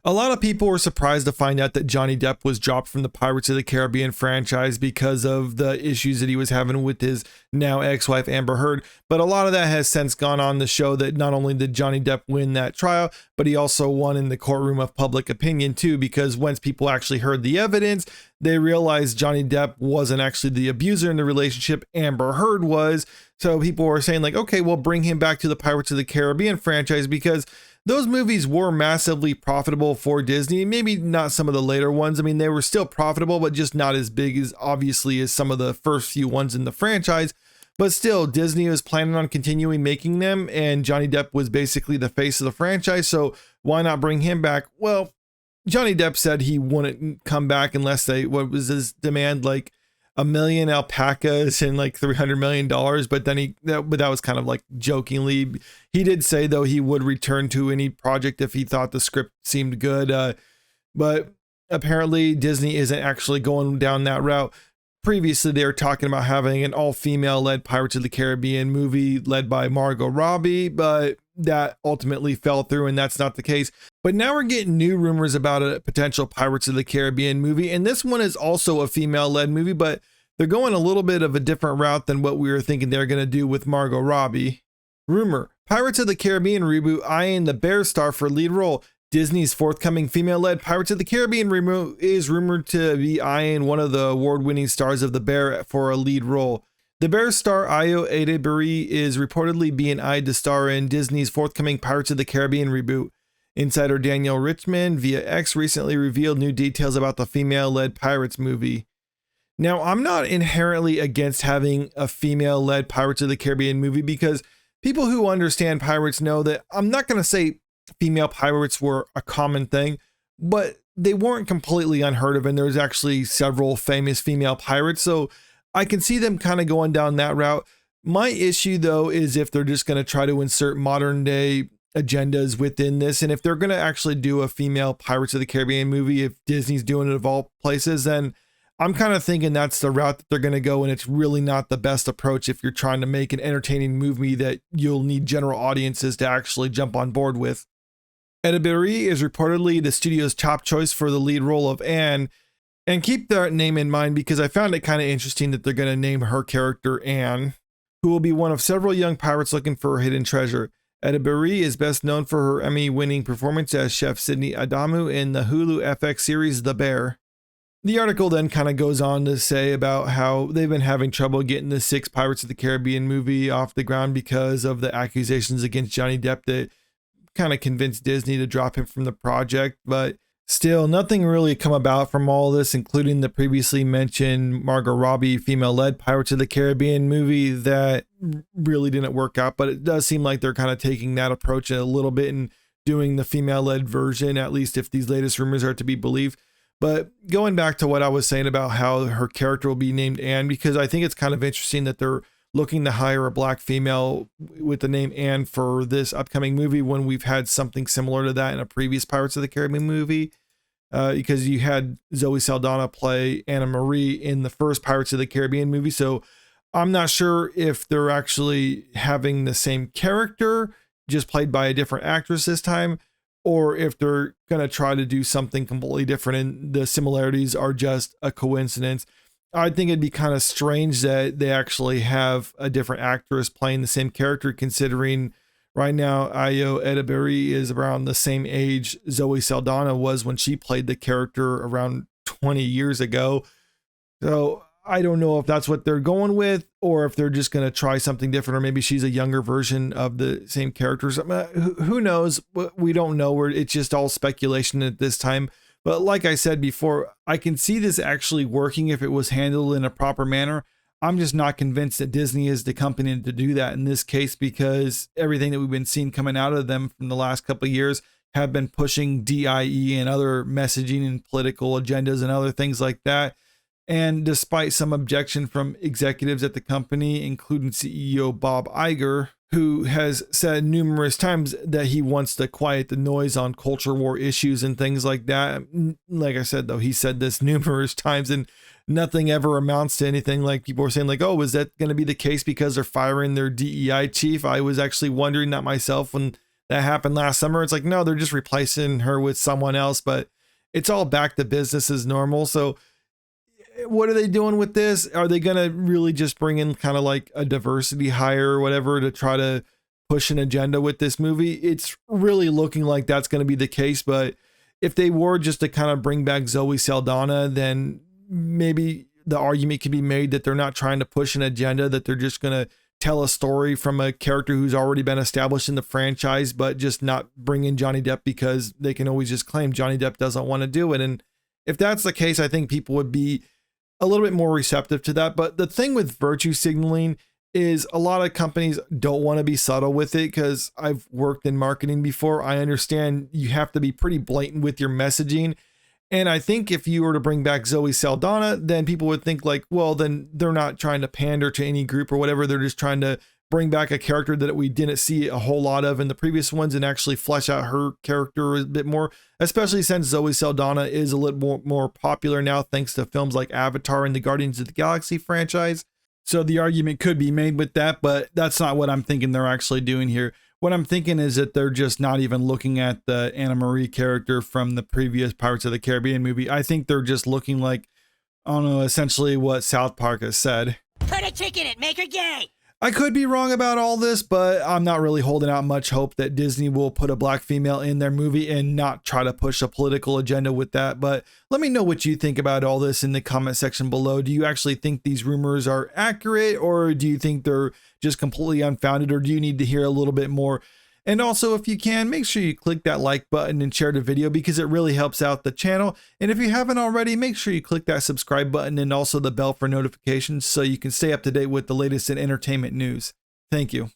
A lot of people were surprised to find out that Johnny Depp was dropped from the Pirates of the Caribbean franchise because of the issues that he was having with his now ex-wife Amber Heard. But a lot of that has since gone on to show that not only did Johnny Depp win that trial, but he also won in the courtroom of public opinion too, because once people actually heard the evidence, they realized Johnny Depp wasn't actually the abuser in the relationship, Amber Heard was. So people were saying like, okay, we'll bring him back to the Pirates of the Caribbean franchise because those movies were massively profitable for Disney. Maybe not some of the later ones. I mean, they were still profitable, but just not as big as obviously as some of the first few ones in the franchise. But still, Disney was planning on continuing making them, and Johnny Depp was basically the face of the franchise. So why not bring him back? Well, Johnny Depp said he wouldn't come back unless they, what was his demand, like 1 million alpacas and like $300 million. But then that was kind of like jokingly. He did say though he would return to any project if he thought the script seemed good. But apparently Disney isn't actually going down that route. Previously, they were talking about having an all-female led Pirates of the Caribbean movie led by Margot Robbie, but that ultimately fell through, and that's not the case. But now we're getting new rumors about a potential Pirates of the Caribbean movie, and this one is also a female-led movie, but they're going a little bit of a different route than what we were thinking they're going to do with Margot Robbie. Rumor: Pirates of the Caribbean reboot eyeing the Bear star for lead role. Disney's forthcoming female-led Pirates of the Caribbean reboot is rumored to be eyeing one of the award-winning stars of The Bear for a lead role. The Bear star Ayo Edebiri is reportedly being eyed to star in Disney's forthcoming Pirates of the Caribbean reboot. Insider Daniel Richmond via X recently revealed new details about the female-led Pirates movie. Now, I'm not inherently against having a female-led Pirates of the Caribbean movie because people who understand pirates know that I'm not going to say female pirates were a common thing, but they weren't completely unheard of, and there's actually several famous female pirates, so I can see them kind of going down that route. My issue though is if they're just going to try to insert modern day agendas within this, and if they're going to actually do a female Pirates of the Caribbean movie, if Disney's doing it of all places, then I'm kind of thinking that's the route that they're going to go, and it's really not the best approach if you're trying to make an entertaining movie that you'll need general audiences to actually jump on board with. Edebiri is reportedly the studio's top choice for the lead role of Anne, and keep that name in mind because I found it kind of interesting that they're going to name her character Anne, who will be one of several young pirates looking for a hidden treasure. Edebiri is best known for her Emmy-winning performance as Chef Sydney Adamu in the Hulu FX series The Bear. The article then kind of goes on to say about how they've been having trouble getting the 6th Pirates of the Caribbean movie off the ground because of the accusations against Johnny Depp that kind of convinced Disney to drop him from the project, but still nothing really come about from all this, including the previously mentioned Margot Robbie female-led Pirates of the Caribbean movie that really didn't work out. But it does seem like they're kind of taking that approach a little bit and doing the female-led version, at least if these latest rumors are to be believed. But going back to what I was saying about how her character will be named Anne, because I think it's kind of interesting that they're looking to hire a black female with the name Anne for this upcoming movie when we've had something similar to that in a previous Pirates of the Caribbean movie. Because you had Zoe Saldana play Anna Marie in the first Pirates of the Caribbean movie. So I'm not sure if they're actually having the same character, just played by a different actress this time, or if they're going to try to do something completely different and the similarities are just a coincidence. I think it'd be kind of strange that they actually have a different actress playing the same character, considering right now Ayo Edebiri is around the same age Zoe Saldana was when she played the character around 20 years ago. So I don't know if that's what they're going with, or if they're just going to try something different, or maybe she's a younger version of the same characters. Who knows? We don't know. It's just all speculation at this time. But like I said before, I can see this actually working if it was handled in a proper manner. I'm just not convinced that Disney is the company to do that in this case, because everything that we've been seeing coming out of them from the last couple of years have been pushing DIE and other messaging and political agendas and other things like that. And despite some objection from executives at the company, including CEO Bob Iger, who has said numerous times that he wants to quiet the noise on culture war issues and things like that. Like I said, though, he said this numerous times and nothing ever amounts to anything. Like people were saying like, oh, is that going to be the case because they're firing their DEI chief? I was actually wondering that myself when that happened last summer. It's like, no, they're just replacing her with someone else, but it's all back to business as normal. So what are they doing with this? Are they going to really just bring in kind of like a diversity hire or whatever to try to push an agenda with this movie? It's really looking like that's going to be the case. But if they were just to kind of bring back Zoe Saldana, then maybe the argument can be made that they're not trying to push an agenda, that they're just going to tell a story from a character who's already been established in the franchise, but just not bring in Johnny Depp because they can always just claim Johnny Depp doesn't want to do it. And if that's the case, I think people would be a little bit more receptive to that. But the thing with virtue signaling is a lot of companies don't want to be subtle with it, because I've worked in marketing before. I understand you have to be pretty blatant with your messaging. And I think if you were to bring back Zoe Saldana, then people would think like, well, then they're not trying to pander to any group or whatever. They're just trying to bring back a character that we didn't see a whole lot of in the previous ones and actually flesh out her character a bit more, especially since Zoe Saldana is a little more popular now thanks to films like Avatar and the Guardians of the Galaxy franchise. So the argument could be made with that, but that's not what I'm thinking they're actually doing here. What I'm thinking is that they're just not even looking at the Anna Marie character from the previous Pirates of the Caribbean movie. I think they're just looking like, I don't know, essentially what South Park has said. Put a chick in it, make her gay. I could be wrong about all this, but I'm not really holding out much hope that Disney will put a black female in their movie and not try to push a political agenda with that. But let me know what you think about all this in the comment section below. Do you actually think these rumors are accurate, or do you think they're just completely unfounded, or do you need to hear a little bit more? And also, if you can, make sure you click that like button and share the video, because it really helps out the channel. And if you haven't already, make sure you click that subscribe button and also the bell for notifications so you can stay up to date with the latest in entertainment news. Thank you.